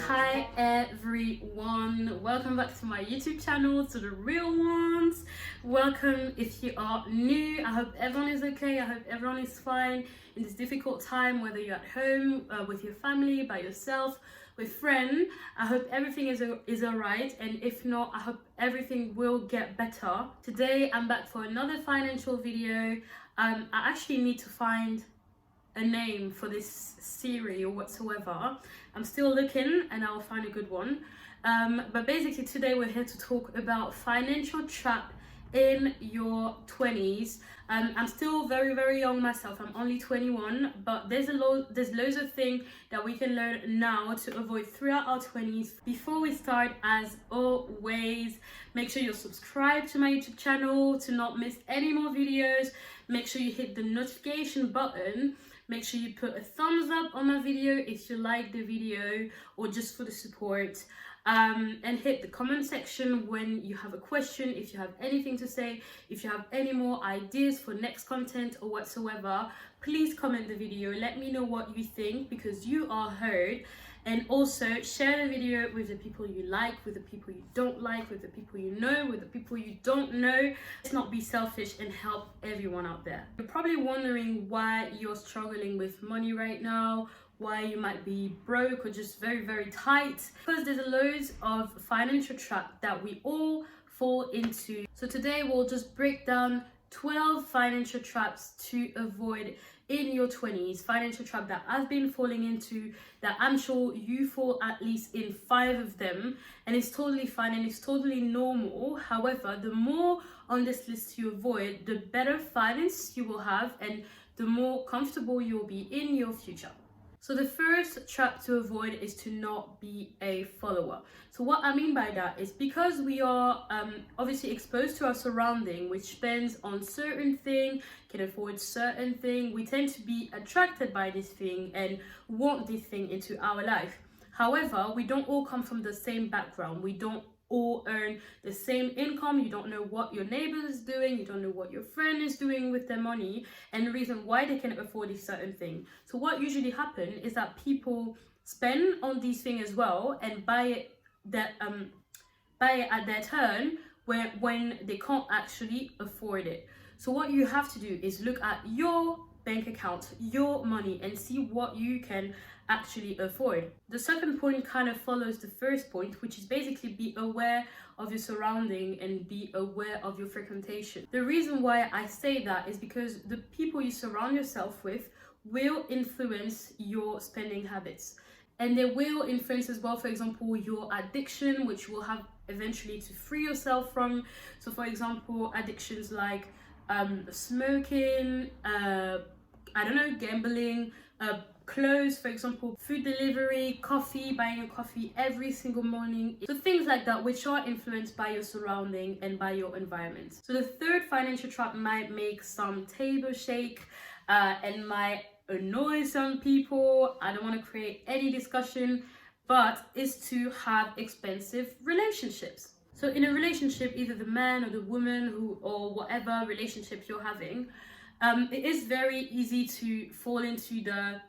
Hi everyone, welcome back to my YouTube channel, to the real ones. Welcome if you are new. I hope everyone is okay. I hope everyone is fine in this difficult time, whether you're at home, with your family, by yourself, with friends. I hope everything is alright, and if not, I hope everything will get better. Today I'm back for another financial video. I actually need to find a name for this series or whatsoever. I'm still looking and I'll find a good one. But basically today we're here to talk about financial trap in your 20s. I'm still very young myself. I'm only 21, but there's loads of things that we can learn now to avoid throughout our 20s. Before we start, as always, make sure you're subscribed to my YouTube channel to not miss any more videos. Make sure you hit the notification button. Make sure you put a thumbs up on my video if you like the video or just for the support. And hit the comment section when you have a question, if you have anything to say, if you have any more ideas for next content or whatsoever. Please comment the video, let me know what you think, because you are heard. And also share the video with the people you like, with the people you don't like, with the people you know, with the people you don't know. Let's not be selfish and help everyone out there. You're probably wondering why you're struggling with money right now, why you might be broke or just very tight, because there's loads of financial trap that we all fall into. So today we'll just break down 12 financial traps to avoid in your 20s. Financial trap that I've been falling into, that I'm sure you fall at least in 5 of them, and it's totally fine and it's totally normal. However, the more on this list you avoid, the better finance you will have and the more comfortable you'll be in your future. So the first trap to avoid is to not be a follower. So what I mean by that is, because we are obviously exposed to our surrounding, which spends on certain thing, can afford certain thing, we tend to be attracted by this thing and want this thing into our life. However, we don't all come from the same background. We don't all earn the same income. You don't know what your neighbor is doing, you don't know what your friend is doing with their money and the reason why they can afford this certain thing. So what usually happens is that people spend on these things as well and buy it at their turn when they can't actually afford it. So what you have to do is look at your bank account, your money, and see what you can actually afford. The second point kind of follows the first point, which is basically be aware of your surrounding and be aware of your frequentation. The reason why I say that is because the people you surround yourself with will influence your spending habits, and they will influence as well, for example, your addiction, which you will have eventually to free yourself from. So for example, addictions like smoking, gambling, clothes, for example, food delivery, coffee, buying a coffee every single morning. So things like that, which are influenced by your surrounding and by your environment. So the third financial trap might make some table shake and might annoy some people. I don't want to create any discussion, but is to have expensive relationships. So in a relationship, either the man or the woman or whatever relationship you're having, it is very easy to fall into the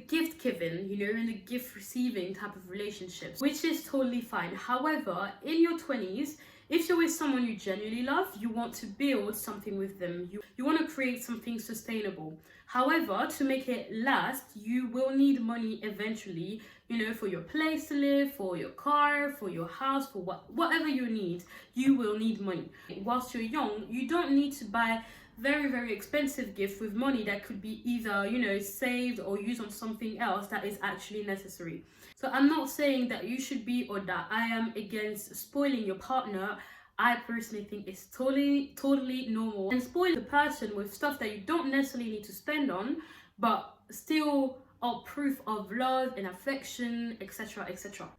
gift giving, and the gift receiving type of relationships, which is totally fine. However, in your 20s, if you're with someone you genuinely love, you want to build something with them. You want to create something sustainable. However, to make it last, you will need money eventually, for your place to live, for your car, for your house, for whatever you need, you will need money. Whilst you're young, you don't need to buy very expensive gift with money that could be either saved or used on something else that is actually necessary. So I'm not saying that you should be, or that I am against spoiling your partner. I personally think it's totally normal, and spoil the person with stuff that you don't necessarily need to spend on, but still are proof of love and affection, etc.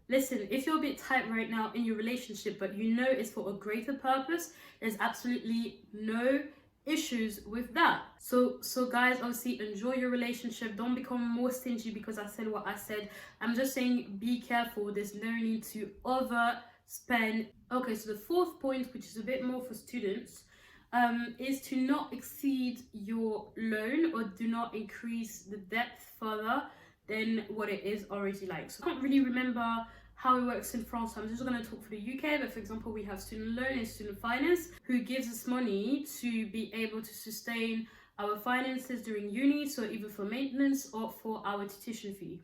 Listen, if you're a bit tight right now in your relationship, but it's for a greater purpose, there's absolutely no issues with that. So guys, obviously enjoy your relationship. Don't become more stingy because I said what I said. I'm just saying, be careful. There's no need to overspend. Okay, so the fourth point, which is a bit more for students, is to not exceed your loan or do not increase the debt further than what it is already like. So I can't really remember how it works in France. So I'm just going to talk for the UK, but for example, we have student loan and student finance who gives us money to be able to sustain our finances during uni, so either for maintenance or for our tuition fee.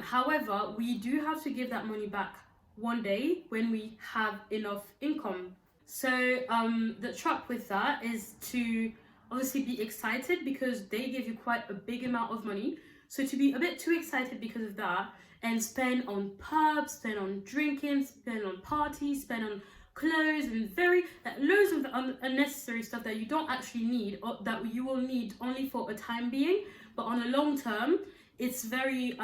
However, we do have to give that money back one day when we have enough income. So the trap with that is to obviously be excited because they give you quite a big amount of money. So to be a bit too excited because of that and spend on pubs, spend on drinking, spend on parties, spend on clothes and loads of unnecessary stuff that you don't actually need, or that you will need only for a time being, but on a long term it's very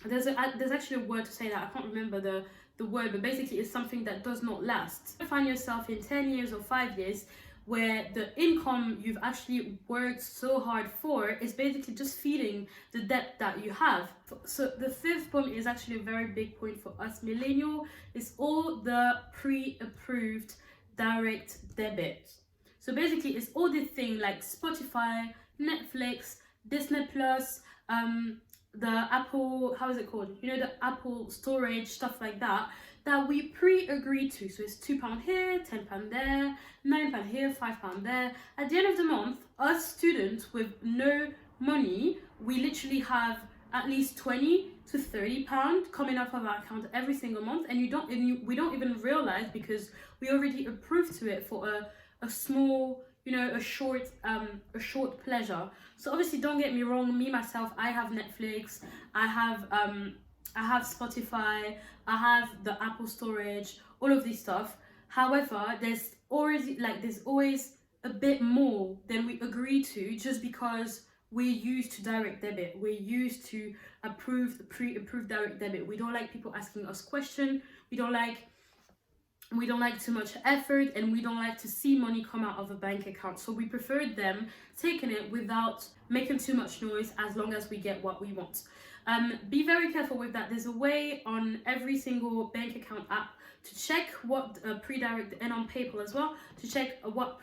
there's actually a word to say that I can't remember the word, but basically it's something that does not last. You find yourself in 10 years or 5 years where the income you've actually worked so hard for is basically just feeding the debt that you have. So the fifth point is actually a very big point for us millennials. It's all the pre-approved direct debit. So basically it's all the thing like Spotify, Netflix, Disney Plus, the Apple, how is it called? You know, the Apple storage, stuff like that, that we pre-agreed to. So it's £2 here, £10 there, £9 here, £5 there. At the end of the month, us students with no money, we literally have at least £20 to £30 coming off of our account every single month, and we don't even realize because we already approved to it for a small, you know, a short pleasure. So obviously, don't get me wrong, me myself, I have Netflix, I have Spotify, I have the Apple storage, all of this stuff. However, there's always a bit more than we agree to, just because we're used to direct debit. We're used to pre-approved direct debit. We don't like people asking us questions. We don't like too much effort, and we don't like to see money come out of a bank account. So we prefer them taking it without making too much noise, as long as we get what we want. Be very careful with that. There's a way on every single bank account app to check what pre-direct, and on PayPal as well, to check what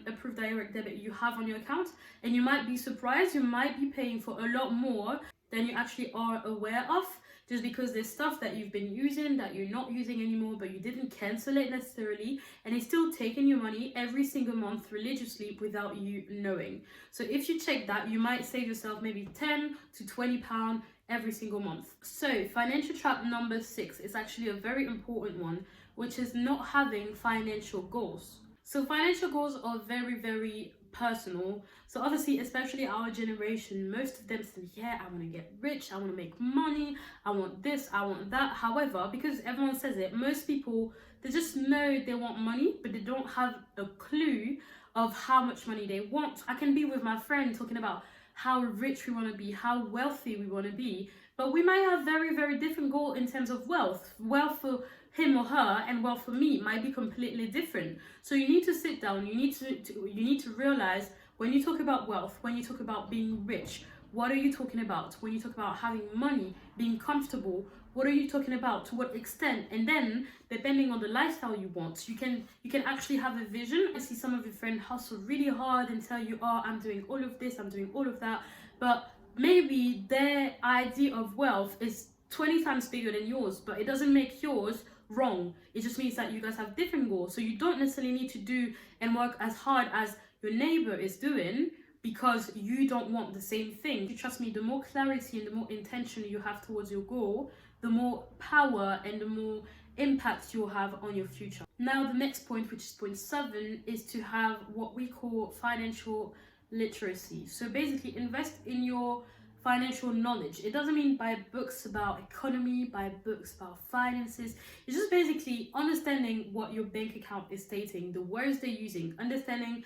approved direct debit you have on your account. And you might be surprised, you might be paying for a lot more than you actually are aware of, just because there's stuff that you've been using that you're not using anymore, but you didn't cancel it necessarily, and it's still taking your money every single month religiously without you knowing. So if you check that, you might save yourself maybe £10 to £20 every single month. So financial trap number 6 is actually a very important one, which is not having financial goals. So financial goals are very, very personal. So obviously, especially our generation, most of them say, yeah, I want to get rich, I want to make money, I want this, I want that. However, because everyone says it, most people, they just know they want money, but they don't have a clue of how much money they want. I can be with my friend talking about how rich we want to be, how wealthy we want to be, but we might have very, very different goal in terms of wealth. Wealth for him or her and wealth for me might be completely different. So you need to sit down, you need to realize, when you talk about wealth, when you talk about being rich, what are you talking about? When you talk about having money, being comfortable, what are you talking about? To what extent? And then, depending on the lifestyle you want, you can actually have a vision. I see some of your friends hustle really hard and tell you, oh, I'm doing all of this, I'm doing all of that, but maybe their idea of wealth is 20 times bigger than yours, but it doesn't make yours wrong. It just means that you guys have different goals. So you don't necessarily need to do and work as hard as your neighbor is doing because you don't want the same thing. You trust me, the more clarity and the more intention you have towards your goal, the more power and the more impact you'll have on your future. Now the next point, which is point 7, is to have what we call financial literacy. So basically, invest in your financial knowledge. It doesn't mean buy books about economy, buy books about finances. It's just basically understanding what your bank account is stating, the words they're using, understanding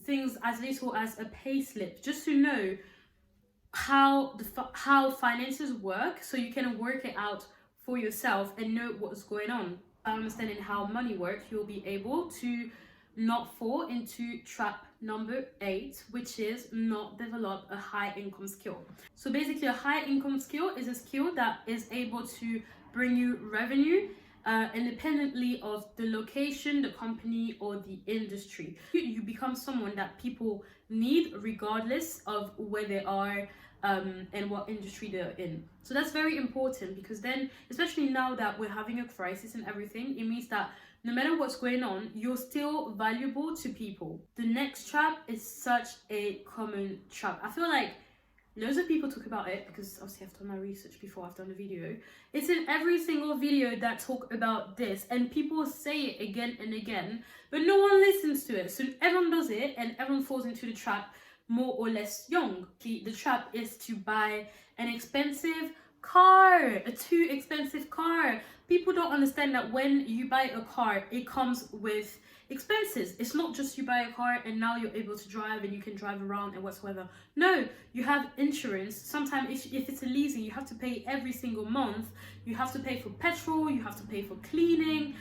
things as little as a pay slip, just to know how finances work, so you can work it out for yourself and know what's going on. By understanding how money works, you'll be able to not fall into trap number 8, which is not develop a high income skill. So basically, a high income skill is a skill that is able to bring you revenue independently of the location, the company, or the industry. You become someone that people need regardless of where they are, and what industry they're in. So that's very important, because then, especially now that we're having a crisis and everything, it means that no matter what's going on, you're still valuable to people. The next trap is such a common trap. I feel like loads of people talk about it, because obviously I've done my research before I've done the video. It's in every single video that talk about this, and people say it again and again, but no one listens to it. So everyone does it and everyone falls into the trap, more or less young. The trap is to buy an expensive car, a too expensive car. People don't understand that when you buy a car, it comes with expenses. It's not just you buy a car and now you're able to drive and you can drive around and whatsoever. No, you have insurance. Sometimes if it's a leasing, you have to pay every single month. You have to pay for petrol, you have to pay for cleaning.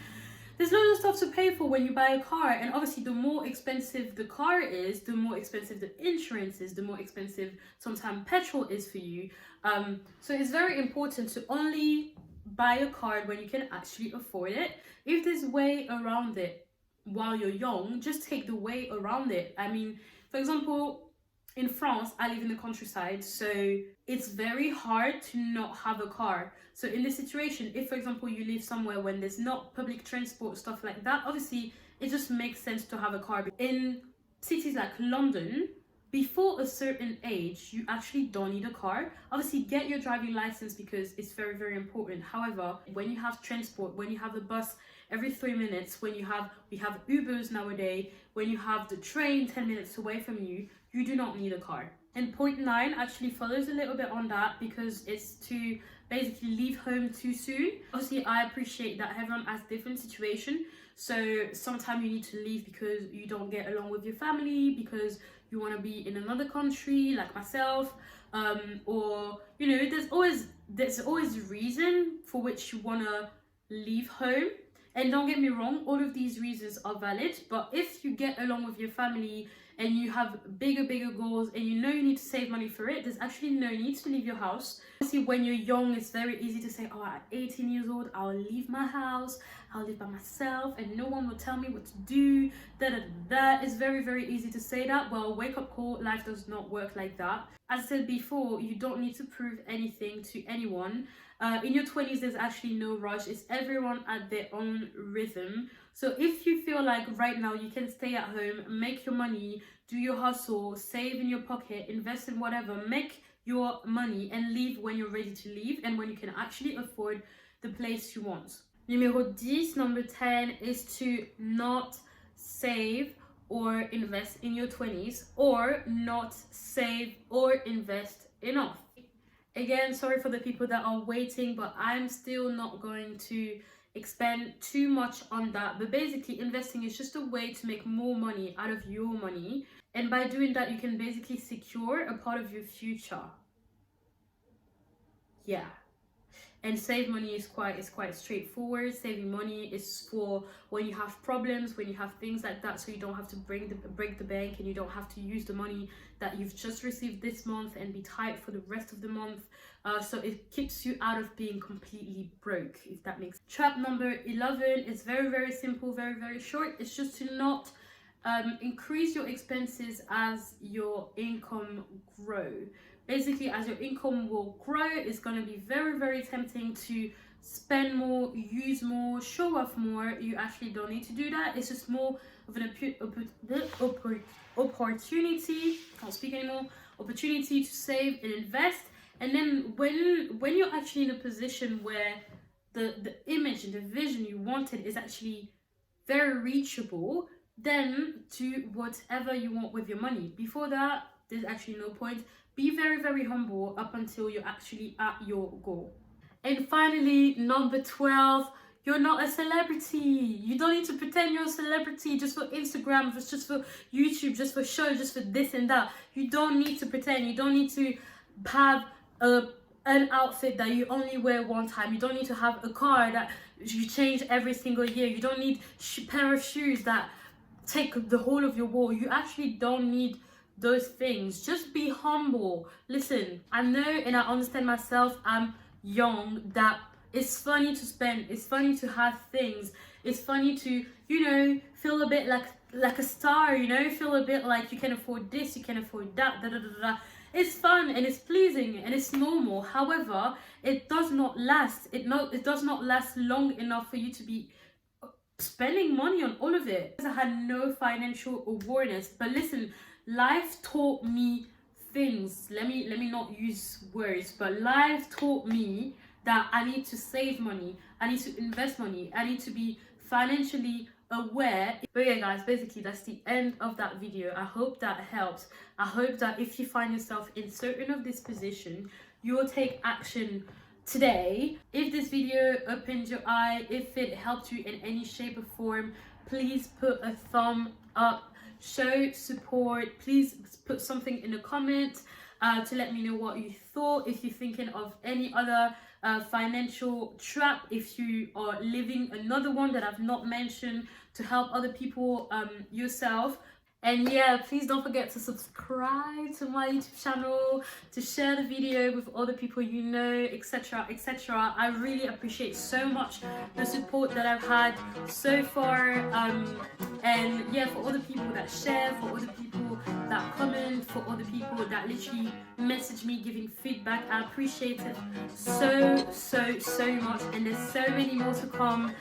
There's loads of stuff to pay for when you buy a car, and obviously the more expensive the car is, the more expensive the insurance is, the more expensive sometimes petrol is for you. So it's very important to only buy a car when you can actually afford it. If there's a way around it while you're young, just take the way around it. I mean, for example, in France, I live in the countryside, so it's very hard to not have a car. So in this situation, if for example you live somewhere when there's not public transport, stuff like that, obviously it just makes sense to have a car. In cities like London, before a certain age, you actually don't need a car. Obviously get your driving license, because it's very, very important. However, when you have transport, when you have a bus every 3 minutes, we have Ubers nowadays, when you have the train 10 minutes away from you, you do not need a car. And point 9 actually follows a little bit on that, because it's to basically leave home too soon. Obviously, I appreciate that everyone has different situation. So sometimes you need to leave because you don't get along with your family, because you want to be in another country like myself, or you know, there's always a reason for which you want to leave home. And don't get me wrong, all of these reasons are valid, but if you get along with your family and you have bigger goals and you know you need to save money for it, there's actually no need to leave your house. Obviously, when you're young, it's very easy to say, oh, at 18 years old, I'll leave my house, I'll live by myself and no one will tell me what to do, It's very, very easy to say that. Well, wake up call, life does not work like that. As I said before, you don't need to prove anything to anyone. In your 20s, there's actually no rush. It's everyone at their own rhythm. So if you feel like right now you can stay at home, make your money, do your hustle, save in your pocket, invest in whatever, make your money and leave when you're ready to leave and when you can actually afford the place you want. Number 10 is to not save or invest in your 20s, or not save or invest enough. Again, sorry for the people that are waiting, but I'm still not going to expend too much on that. But basically, investing is just a way to make more money out of your money, and by doing that you can basically secure a part of your future. Yeah. And save money is quite straightforward. Saving money is for when you have problems, when you have things like that, so you don't have to break the bank, and you don't have to use the money that you've just received this month and be tight for the rest of the month. So it keeps you out of being completely broke, if that makes sense. Trap number 11 is very, very simple, very, very short. It's just to not increase your expenses as your income grow. Basically, as your income will grow, it's going to be very, very tempting to spend more, use more, show off more. You actually don't need to do that. It's just more of an opportunity, can't speak anymore, opportunity to save and invest. And then when you're actually in a position where the image and the vision you wanted is actually very reachable, then do whatever you want with your money. Before that, there's actually no point. Be very, very humble up until you're actually at your goal. And finally, number 12, you're not a celebrity. You don't need to pretend you're a celebrity just for Instagram, just for YouTube, just for show, just for this and that. You don't need to pretend. You don't need to have an outfit that you only wear one time. You don't need to have a car that you change every single year. You don't need a pair of shoes that take the whole of your wall. You actually don't need those things. Just be humble. Listen, I know and I understand myself, I'm young, that it's funny to spend, it's funny to have things, it's funny to, you know, feel a bit like a star, you know, feel a bit like you can afford this, you can afford that, it's fun and it's pleasing and it's normal. However, it does not last. It does not last long enough for you to be spending money on all of it. I had no financial awareness. But listen, life taught me things. Let me not use words, but life taught me that I need to save money, I need to invest money, I need to be financially aware. But yeah guys, basically that's the end of that video. I hope that helps. I hope that if you find yourself in certain of this position, you will take action today. If this video opened your eye, if it helped you in any shape or form, please put a thumb up, show support. Please put something in the comments to let me know what you thought. If you're thinking of any other financial trap, if you are living another one that I've not mentioned, to help other people yourself. And yeah, please don't forget to subscribe to my YouTube channel, to share the video with other people you know, etc, etc. I really appreciate so much the support that I've had so far. And yeah, for all the people that share, for all the people that comment, for all the people that literally message me giving feedback, I appreciate it so much. And there's so many more to come.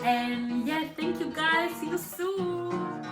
And yeah, thank you guys. See you soon.